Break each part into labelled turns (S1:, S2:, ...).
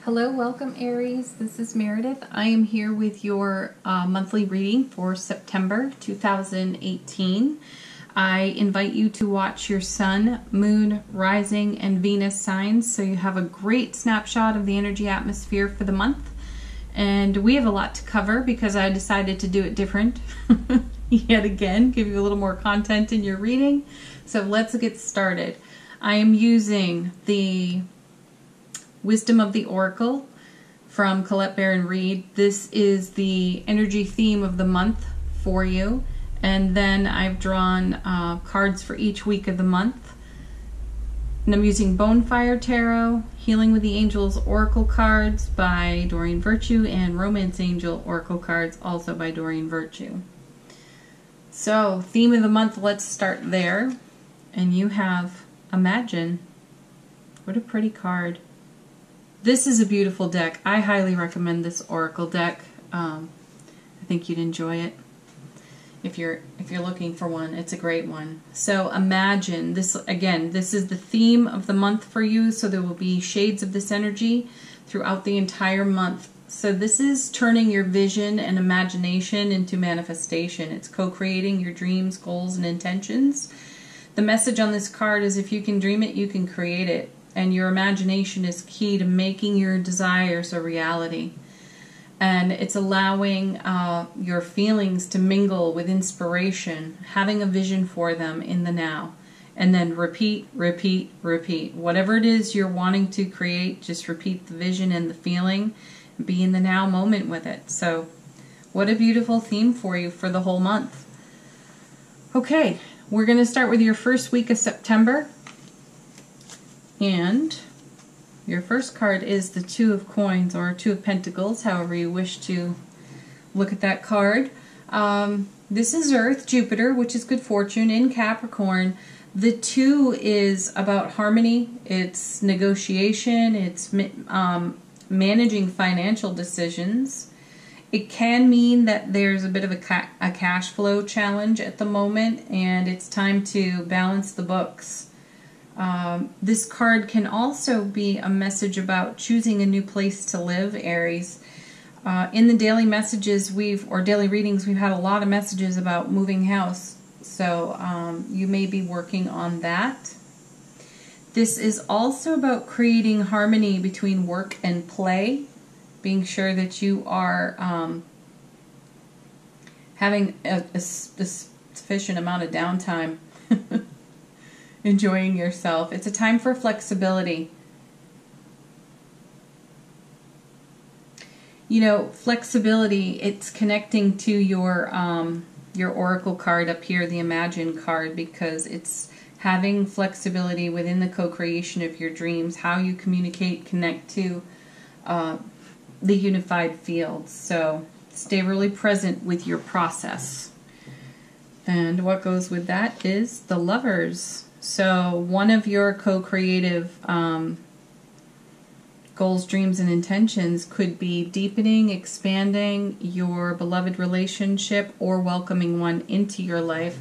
S1: Hello, welcome Aries. This is Meredith. I am here with your monthly reading for September 2018. I invite you to watch your Sun, Moon, Rising, and Venus signs so you have a great snapshot of the energy atmosphere for the month. And we have a lot to cover because I decided to do it different yet again, give you a little more content in your reading. So let's get started. I am using the Wisdom of the Oracle from Colette Baron Reid. This is the energy theme of the month for you. And then I've drawn cards for each week of the month. And I'm using Bonefire Tarot, Healing with the Angels Oracle cards by Doreen Virtue, and Romance Angel Oracle cards also by Doreen Virtue. So, theme of the month, let's start there. And you have Imagine. What a pretty card. This is a beautiful deck. I highly recommend this Oracle deck. I think you'd enjoy it. If you're looking for one, it's a great one. So imagine this again. This is the theme of the month for you. So there will be shades of this energy throughout the entire month. So this is turning your vision and imagination into manifestation. It's co-creating your dreams, goals, and intentions. The message on this card is if you can dream it, you can create it. And your imagination is key to making your desires a reality. And it's allowing your feelings to mingle with inspiration, having a vision for them in the now. And then repeat, repeat, repeat. Whatever it is you're wanting to create, just repeat the vision and the feeling. And be in the now moment with it. So what a beautiful theme for you for the whole month. Okay, we're going to start with your first week of September. And your first card is the Two of Coins, or Two of Pentacles, however you wish to look at that card. This is Earth, Jupiter, which is good fortune, in Capricorn. The Two is about harmony, it's negotiation, it's managing financial decisions. It can mean that there's a bit of a cash flow challenge at the moment, and it's time to balance the books. This card can also be a message about choosing a new place to live, Aries. In the daily messages daily readings, we've had a lot of messages about moving house. So you may be working on that. This is also about creating harmony between work and play, being sure that you are having a sufficient amount of downtime. Enjoying yourself. It's a time for flexibility. You know, flexibility, it's connecting to your Oracle card up here, the Imagine card, because it's having flexibility within the co-creation of your dreams, how you communicate, connect to the unified fields. So stay really present with your process. And what goes with that is the Lovers. So one of your co-creative goals, dreams, and intentions could be deepening, expanding your beloved relationship, or welcoming one into your life.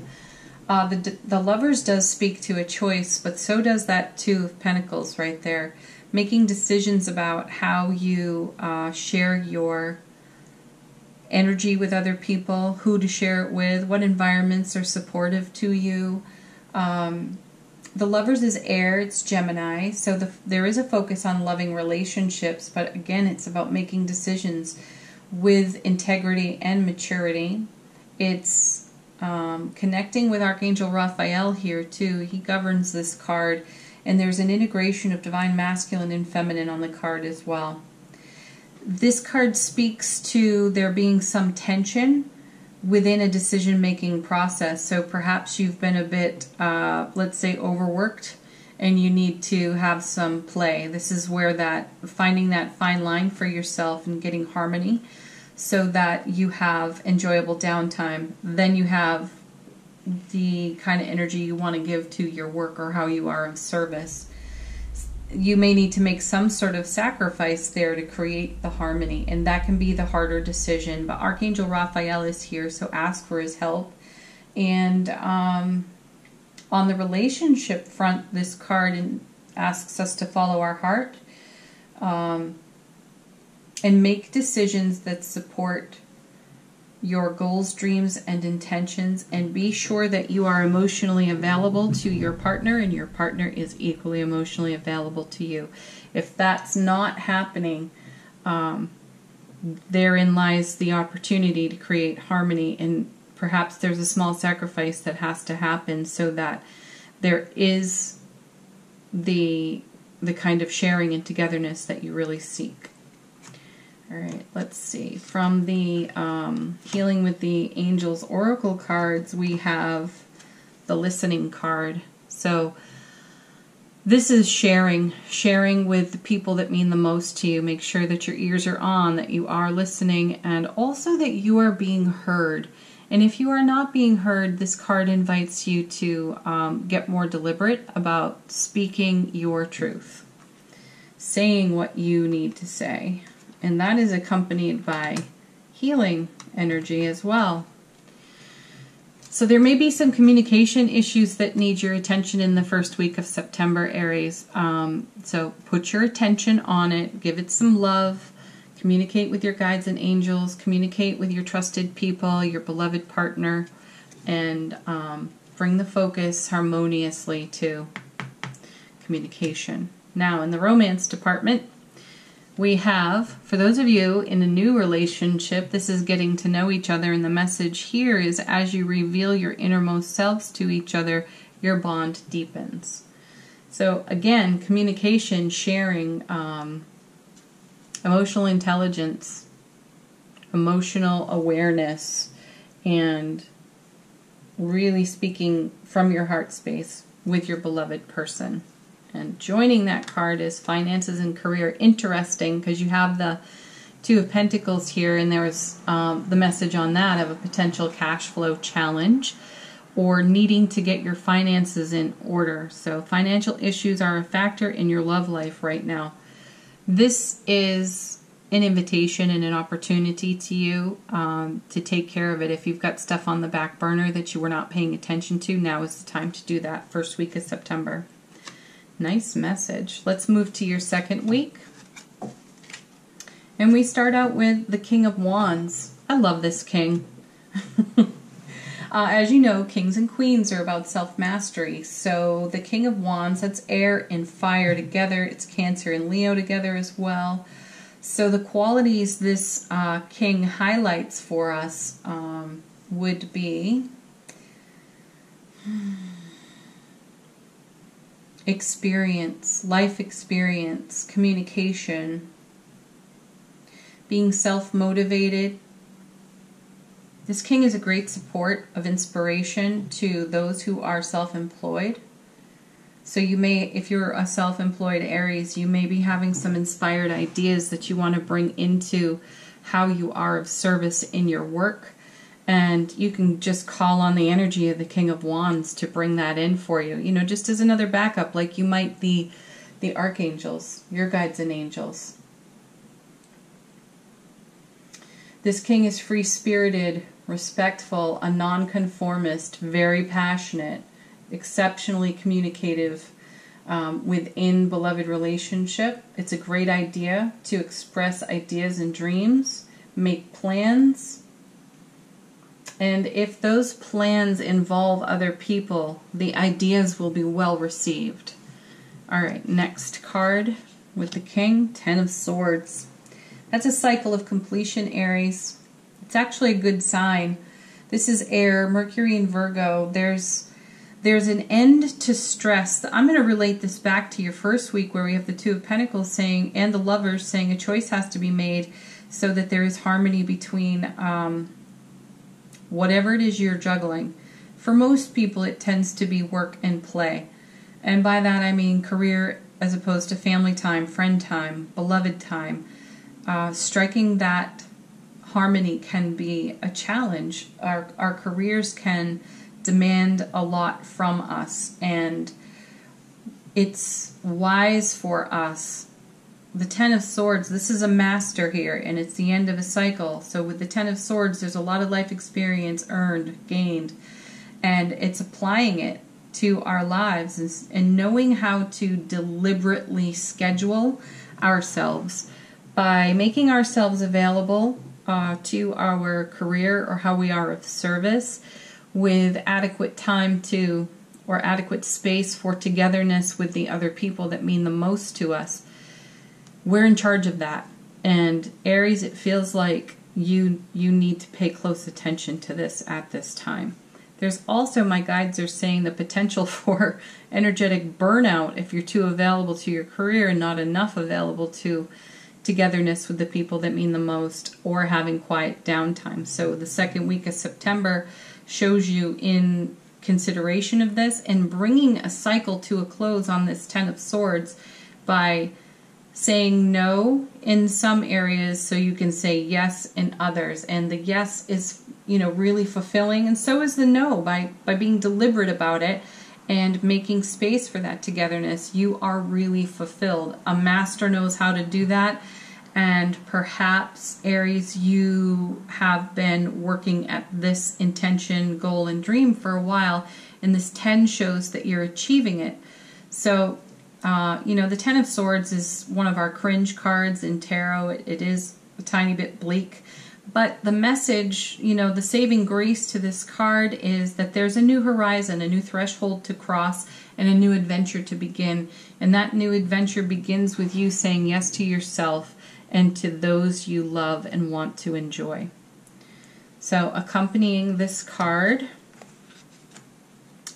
S1: The Lovers does speak to a choice, but so does that Two of Pentacles right there. Making decisions about how you share your energy with other people, who to share it with, what environments are supportive to you. The Lovers is air, it's Gemini, so there is a focus on loving relationships, but again, it's about making decisions with integrity and maturity. It's connecting with Archangel Raphael here too. He governs this card, and there's an integration of divine masculine and feminine on the card as well. This card speaks to there being some tension within a decision-making process. So perhaps you've been a bit, let's say, overworked, and you need to have some play. This is where finding that fine line for yourself and getting harmony so that you have enjoyable downtime. Then you have the kind of energy you want to give to your work or how you are of service. You may need to make some sort of sacrifice there to create the harmony, and that can be the harder decision. But Archangel Raphael is here, so ask for his help. And on the relationship front, this card asks us to follow our heart. and make decisions that support your goals, dreams, and intentions, and be sure that you are emotionally available to your partner and your partner is equally emotionally available to you. If that's not happening, therein lies the opportunity to create harmony, and perhaps there's a small sacrifice that has to happen so that there is the kind of sharing and togetherness that you really seek. All right, let's see. From the Healing with the Angels Oracle cards, we have the Listening card. So this is sharing with the people that mean the most to you. Make sure that your ears are on, that you are listening, and also that you are being heard. And if you are not being heard, this card invites you to get more deliberate about speaking your truth, saying what you need to say. And that is accompanied by healing energy as well. So there may be some communication issues that need your attention in the first week of September, Aries. So put your attention on it, give it some love, communicate with your guides and angels, communicate with your trusted people, your beloved partner, and bring the focus harmoniously to communication. Now, in the romance department, we have, for those of you in a new relationship, this is getting to know each other, and the message here is as you reveal your innermost selves to each other, your bond deepens. So again, communication, sharing, emotional intelligence, emotional awareness, and really speaking from your heart space with your beloved person. And joining that card is finances and career. Interesting, because you have the Two of Pentacles here, and there's the message on that of a potential cash flow challenge or needing to get your finances in order. So financial issues are a factor in your love life right now. This is an invitation and an opportunity to you to take care of it. If you've got stuff on the back burner that you were not paying attention to, now is the time to do that, first week of September. Nice message. Let's move to your second week. And we start out with the King of Wands. I love this king. As you know, kings and queens are about self-mastery. So the King of Wands, that's air and fire together. It's Cancer and Leo together as well. So the qualities this king highlights for us would be experience, life experience, communication, being self-motivated. This king is a great support of inspiration to those who are self-employed. So you may, if you're a self-employed Aries, you may be having some inspired ideas that you want to bring into how you are of service in your work. And you can just call on the energy of the King of Wands to bring that in for you. You know, just as another backup, like you might the archangels, your guides and angels. This king is free-spirited, respectful, a nonconformist, very passionate, exceptionally communicative within beloved relationship. It's a great idea to express ideas and dreams, make plans. And if those plans involve other people, the ideas will be well received. All right, next card with the king, Ten of Swords. That's a cycle of completion, Aries. It's actually a good sign. This is air, Mercury and Virgo. There's an end to stress. I'm going to relate this back to your first week where we have the Two of Pentacles saying, and the Lovers saying a choice has to be made so that there is harmony between whatever it is you're juggling. For most people, it tends to be work and play. And by that, I mean career as opposed to family time, friend time, beloved time. Striking that harmony can be a challenge. Our careers can demand a lot from us, and it's wise for us. The Ten of Swords, this is a master here, and it's the end of a cycle. So with the Ten of Swords, there's a lot of life experience earned, gained, and it's applying it to our lives and knowing how to deliberately schedule ourselves by making ourselves available to our career or how we are of service with adequate time to, or adequate space for togetherness with the other people that mean the most to us, we're in charge of that. And Aries, it feels like you need to pay close attention to this at this time. There's also, my guides are saying, the potential for energetic burnout if you're too available to your career and not enough available to togetherness with the people that mean the most, or having quiet downtime. So the second week of September shows you in consideration of this and bringing a cycle to a close on this Ten of Swords by saying no in some areas so you can say yes in others. And the yes is, really fulfilling, and so is the no. By being deliberate about it and making space for that togetherness, you are really fulfilled. A master knows how to do that, and perhaps, Aries, you have been working at this intention, goal, and dream for a while, and this 10 shows that you're achieving it. So the Ten of Swords is one of our cringe cards in tarot. It is a tiny bit bleak, but the message, the saving grace to this card is that there's a new horizon, a new threshold to cross, and a new adventure to begin. And that new adventure begins with you saying yes to yourself and to those you love and want to enjoy. So accompanying this card,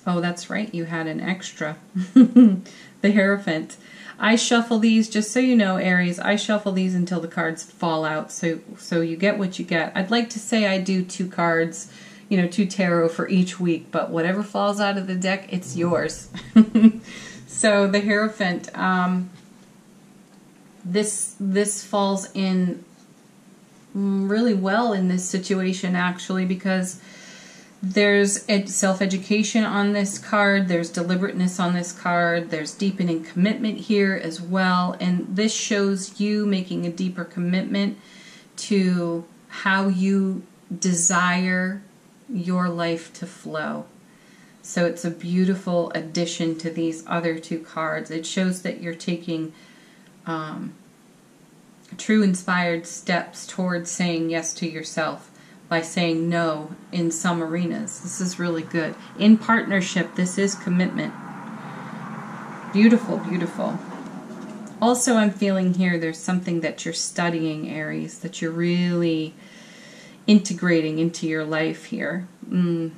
S1: oh, that's right, you had an extra. The Hierophant. I shuffle these, just so you know, Aries, I shuffle these until the cards fall out, so you get what you get. I'd like to say I do 2 cards, 2 tarot for each week, but whatever falls out of the deck, it's yours. So the Hierophant, this falls in really well in this situation, actually, because there's self-education on this card, there's deliberateness on this card, there's deepening commitment here as well, and this shows you making a deeper commitment to how you desire your life to flow. So it's a beautiful addition to these other 2 cards. It shows that you're taking true inspired steps towards saying yes to yourself by saying no in some arenas. This is really good. In partnership, this is commitment. Beautiful, beautiful. Also, I'm feeling here there's something that you're studying, Aries, that you're really integrating into your life here. The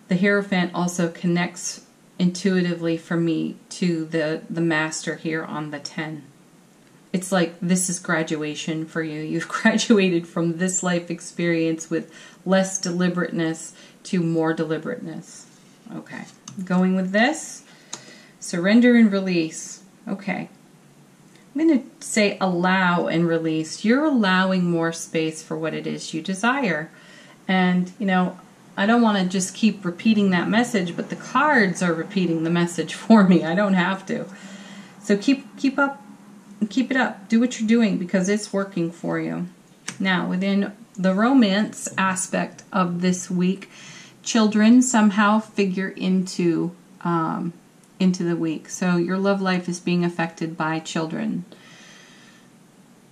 S1: Hierophant also connects intuitively for me to the master here on the 10. It's like this is graduation for you. You've graduated from this life experience with less deliberateness to more deliberateness. Okay, going with this, surrender and release. Okay, I'm going to say allow and release. You're allowing more space for what it is you desire. And, I don't want to just keep repeating that message, but the cards are repeating the message for me. I don't have to. So keep up. Keep it up. Do what you're doing because it's working for you. Now, within the romance aspect of this week, children somehow figure into the week. So your love life is being affected by children.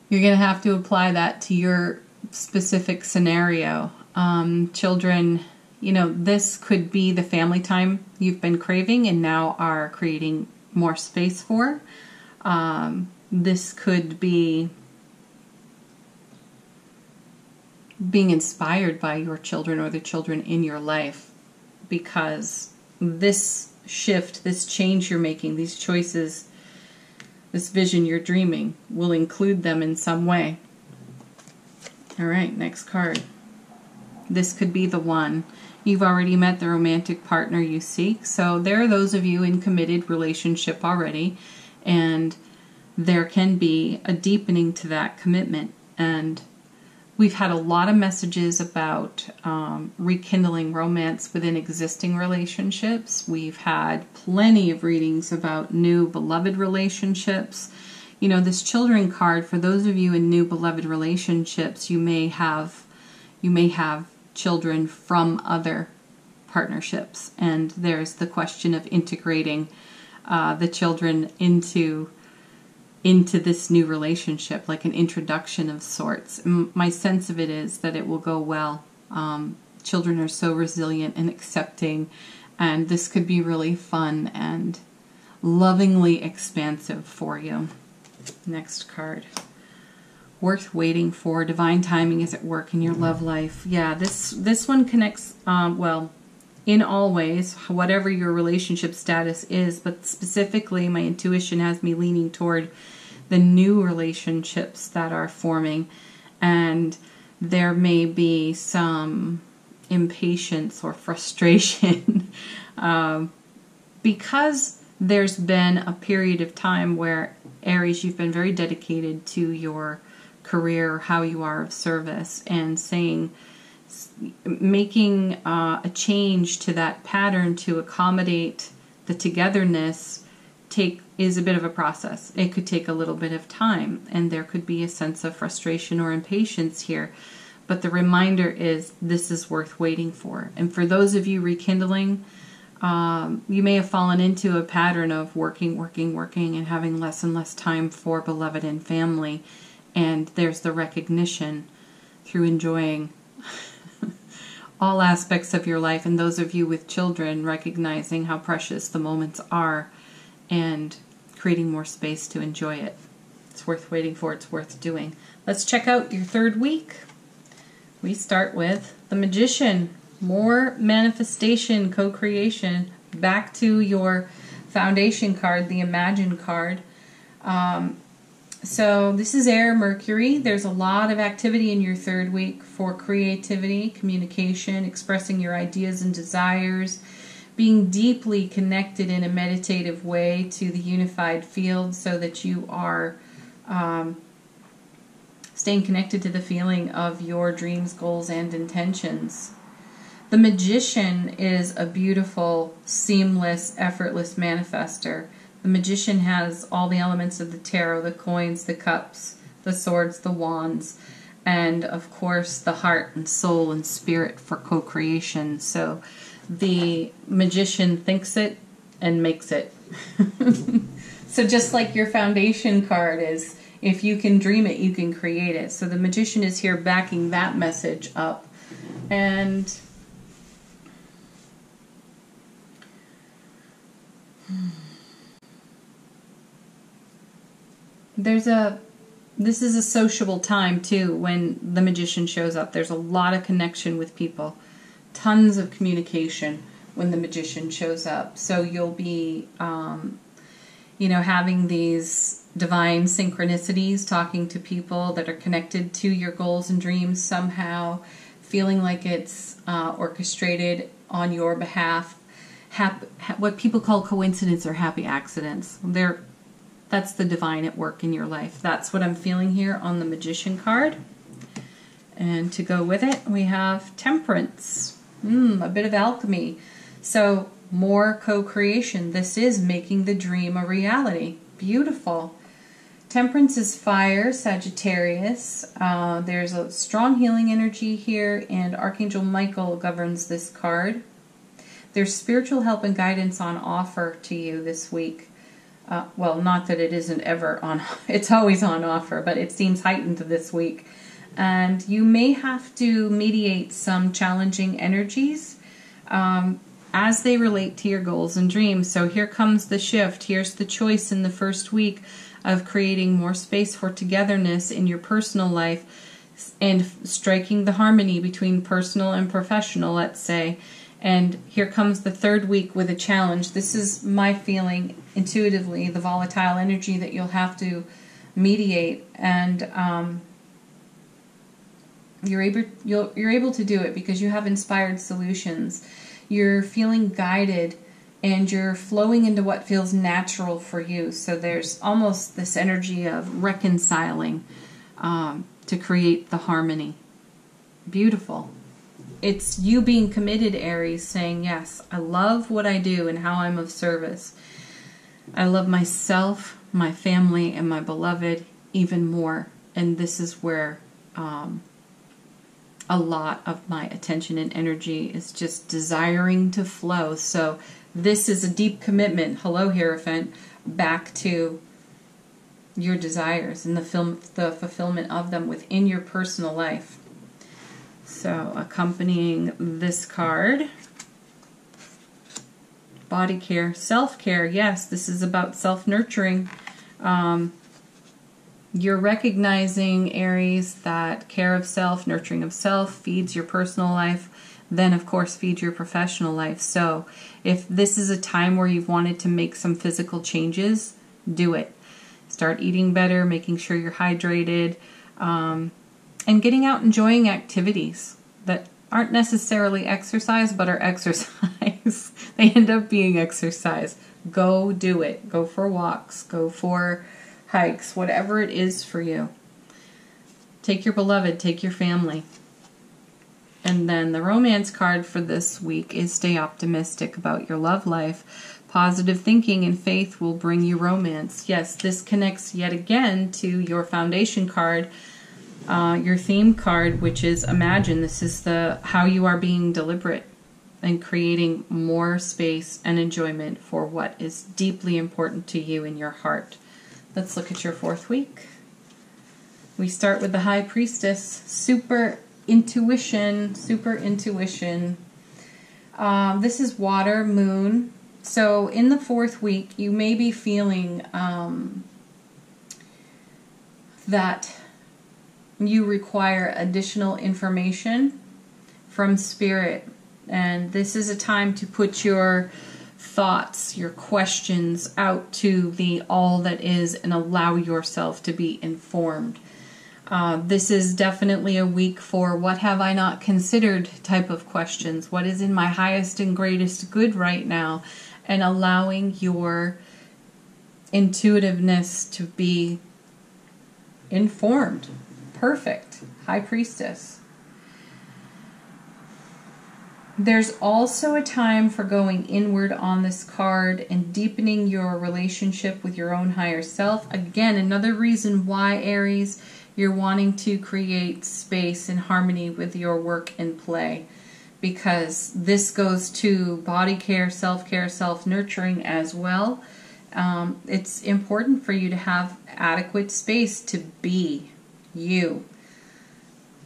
S1: You're going to have to apply that to your specific scenario. Children, this could be the family time you've been craving and now are creating more space for. This could be being inspired by your children or the children in your life, because this shift, this change you're making, these choices, this vision you're dreaming will include them in some way. All right, next card. This could be the one. You've already met the romantic partner you seek. So there are those of you in committed relationship already, and there can be a deepening to that commitment. And we've had a lot of messages about rekindling romance within existing relationships. We've had plenty of readings about new beloved relationships. This children card, for those of you in new beloved relationships, you may have children from other partnerships. And there's the question of integrating the children into into this new relationship, like an introduction of sorts. My sense of it is that it will go well. Children are so resilient and accepting, and this could be really fun and lovingly expansive for you. Next card. Worth waiting for. Divine timing is at work in your love life. Yeah, this one connects, well, in all ways, whatever your relationship status is, but specifically my intuition has me leaning toward the new relationships that are forming, and there may be some impatience or frustration because there's been a period of time where, Aries, you've been very dedicated to your career, how you are of service, and making a change to that pattern to accommodate the togetherness is a bit of a process. It could take a little bit of time, and there could be a sense of frustration or impatience here. But the reminder is this is worth waiting for. And for those of you rekindling, you may have fallen into a pattern of working, and having less and less time for beloved and family. And there's the recognition through enjoying all aspects of your life, and those of you with children recognizing how precious the moments are and creating more space to enjoy it. It's worth waiting for. It's worth doing. Let's check out your third week. We start with the Magician. More manifestation, co-creation. Back to your foundation card, the Imagine card. So this is Air Mercury. There's a lot of activity in your third week for creativity, communication, expressing your ideas and desires, being deeply connected in a meditative way to the unified field so that you are staying connected to the feeling of your dreams, goals, and intentions. The Magician is a beautiful, seamless, effortless manifester. The Magician has all the elements of the tarot, the coins, the cups, the swords, the wands, and of course the heart and soul and spirit for co-creation. So the Magician thinks it and makes it. So just like your foundation card is, if you can dream it, you can create it. So the Magician is here backing that message up. And this is a sociable time too when the Magician shows up. There's a lot of connection with people, tons of communication when the Magician shows up. So you'll be, having these divine synchronicities, talking to people that are connected to your goals and dreams somehow, feeling like it's orchestrated on your behalf. What people call coincidence or happy accidents. That's the divine at work in your life. That's what I'm feeling here on the Magician card. And to go with it, we have Temperance. A bit of alchemy. So more co-creation. This is making the dream a reality. Beautiful. Temperance is fire, Sagittarius. There's a strong healing energy here, and Archangel Michael governs this card. There's spiritual help and guidance on offer to you this week. Well, not that it isn't ever on, it's always on offer, but it seems heightened this week. And you may have to mediate some challenging energies as they relate to your goals and dreams. So here comes the shift. Here's the choice in the first week of creating more space for togetherness in your personal life and striking the harmony between personal and professional, let's say. And here comes the third week with a challenge. This is my feeling intuitively, the volatile energy that you'll have to mediate, and you're able to do it because you have inspired solutions. You're feeling guided, and you're flowing into what feels natural for you. So there's almost this energy of reconciling to create the harmony. Beautiful. It's you being committed, Aries, saying, yes, I love what I do and how I'm of service. I love myself, my family, and my beloved even more. And this is where a lot of my attention and energy is just desiring to flow. So this is a deep commitment, hello Hierophant, back to your desires and the fulfillment of them within your personal life. So accompanying this card, body care, self-care. Yes, this is about self-nurturing. You're recognizing, Aries, that care of self, nurturing of self feeds your personal life, then of course feeds your professional life. So if this is a time where you've wanted to make some physical changes, do it. Start eating better, making sure you're hydrated, and getting out enjoying activities that aren't necessarily exercise, but are exercise. They end up being exercise. Go do it. Go for walks. Go for hikes. Whatever it is for you. Take your beloved. Take your family. And then the romance card for this week is stay optimistic about your love life. Positive thinking and faith will bring you romance. Yes, this connects yet again to your foundation card, your theme card, which is imagine. This is the how you are being deliberate and creating more space and enjoyment for what is deeply important to you in your heart. Let's look at your fourth week. We start with the High Priestess, super intuition. This is water, moon. So in the fourth week, you may be feeling that you require additional information from Spirit. And this is a time to put your thoughts, your questions out to the all that is and allow yourself to be informed. This is definitely a week for what have I not considered type of questions. What is in my highest and greatest good right now? And allowing your intuitiveness to be informed. Perfect. High Priestess. There's also a time for going inward on this card and deepening your relationship with your own higher self. Again, another reason why, Aries, you're wanting to create space and harmony with your work and play, because this goes to body care, self-care, self-nurturing as well. It's important for you to have adequate space to be you,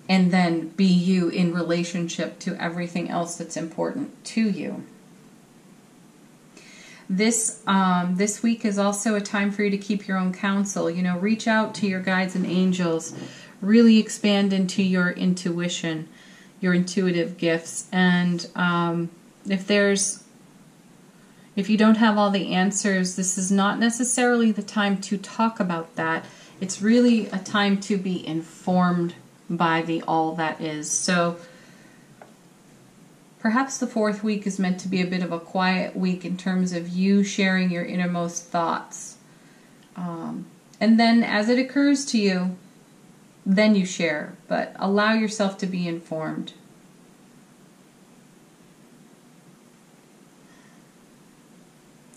S1: and then be you in relationship to everything else that's important to you. This week is also a time for you to keep your own counsel. You know, reach out to your guides and angels. Really expand into your intuition, your intuitive gifts. And if you don't have all the answers, this is not necessarily the time to talk about that. It's really a time to be informed by the all that is. So perhaps the fourth week is meant to be a bit of a quiet week in terms of you sharing your innermost thoughts. And then as it occurs to you, then you share, but allow yourself to be informed.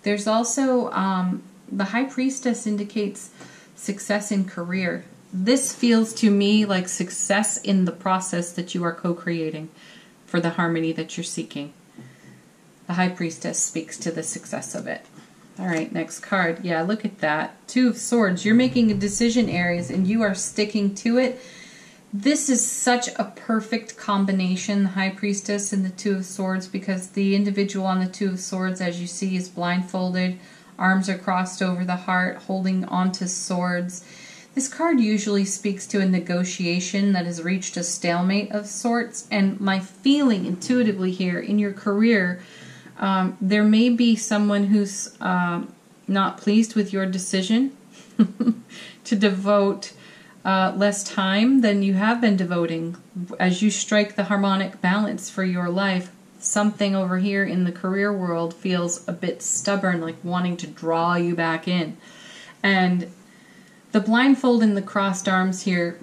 S1: There's also, the High Priestess indicates success in career. This feels to me like success in the process that you are co-creating for the harmony that you're seeking. The High Priestess speaks to the success of it. All right, next card. Yeah, look at that. Two of Swords. You're making a decision, Aries, and you are sticking to it. This is such a perfect combination, the High Priestess and the Two of Swords, because the individual on the Two of Swords, as you see, is blindfolded. Arms are crossed over the heart, holding onto swords. This card usually speaks to a negotiation that has reached a stalemate of sorts. And my feeling intuitively here, in your career, there may be someone who's not pleased with your decision to devote less time than you have been devoting. As you strike the harmonic balance for your life, something over here in the career world feels a bit stubborn, like wanting to draw you back in. And the blindfold and the crossed arms here,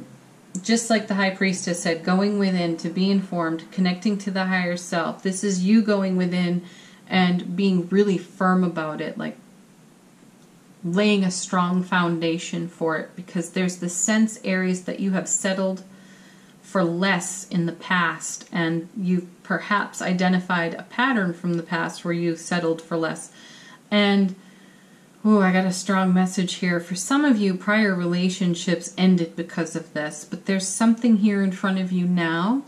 S1: just like the High Priestess said, going within to be informed, connecting to the higher self. This is you going within and being really firm about it, like laying a strong foundation for it, because there's the sense, Aries, that you have settled for less in the past, and you've perhaps identified a pattern from the past where you settled for less. And Oh, I got a strong message here. For some of you, prior relationships ended because of this, but there's something here in front of you now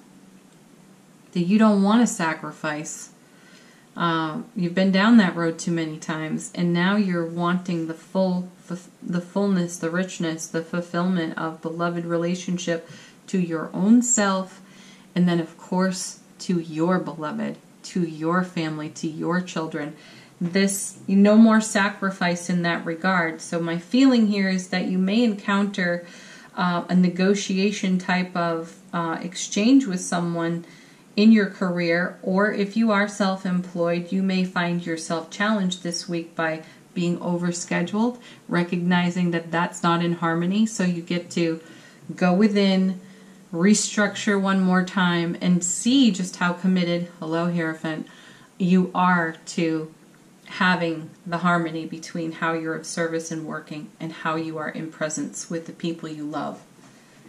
S1: that you don't want to sacrifice. You've been down that road too many times, and now you're wanting the fullness, the richness, the fulfillment of beloved relationship to your own self, and then of course to your beloved, to your family, to your children. No more sacrifice in that regard. So my feeling here is that you may encounter a negotiation type of exchange with someone in your career, or if you are self-employed, you may find yourself challenged this week by being overscheduled, recognizing that that's not in harmony. So you get to go within, restructure one more time, and see just how committed, hello Hierophant, you are to having the harmony between how you're of service and working and how you are in presence with the people you love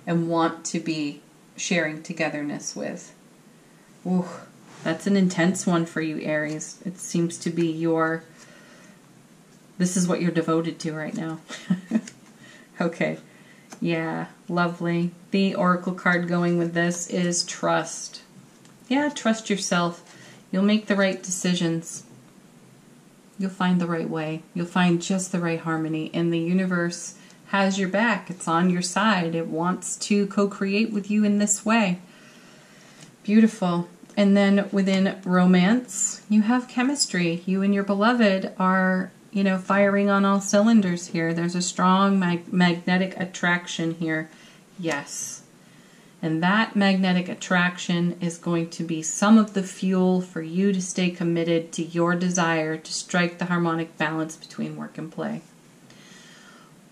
S1: and want to be sharing togetherness with. Ooh, that's an intense one for you, Aries. It seems to be this is what you're devoted to right now. Okay. Yeah, lovely. The oracle card going with this is trust. Yeah, trust yourself. You'll make the right decisions. You'll find the right way. You'll find just the right harmony. And the universe has your back. It's on your side. It wants to co-create with you in this way. Beautiful. And then within romance, you have chemistry. You and your beloved are, firing on all cylinders here. There's a strong magnetic attraction here. Yes. And that magnetic attraction is going to be some of the fuel for you to stay committed to your desire to strike the harmonic balance between work and play.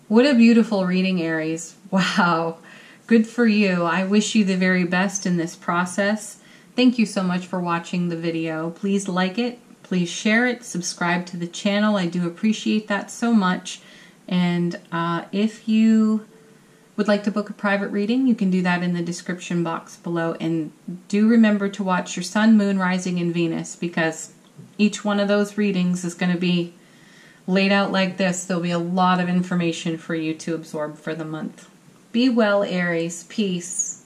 S1: What a beautiful reading, Aries. Wow. Good for you. I wish you the very best in this process. Thank you so much for watching the video. Please like it. Please share it. Subscribe to the channel. I do appreciate that so much. And if you would like to book a private reading, you can do that in the description box below. And do remember to watch your Sun, Moon, Rising, and Venus, because each one of those readings is going to be laid out like this. There'll be a lot of information for you to absorb for the month. Be well, Aries. Peace.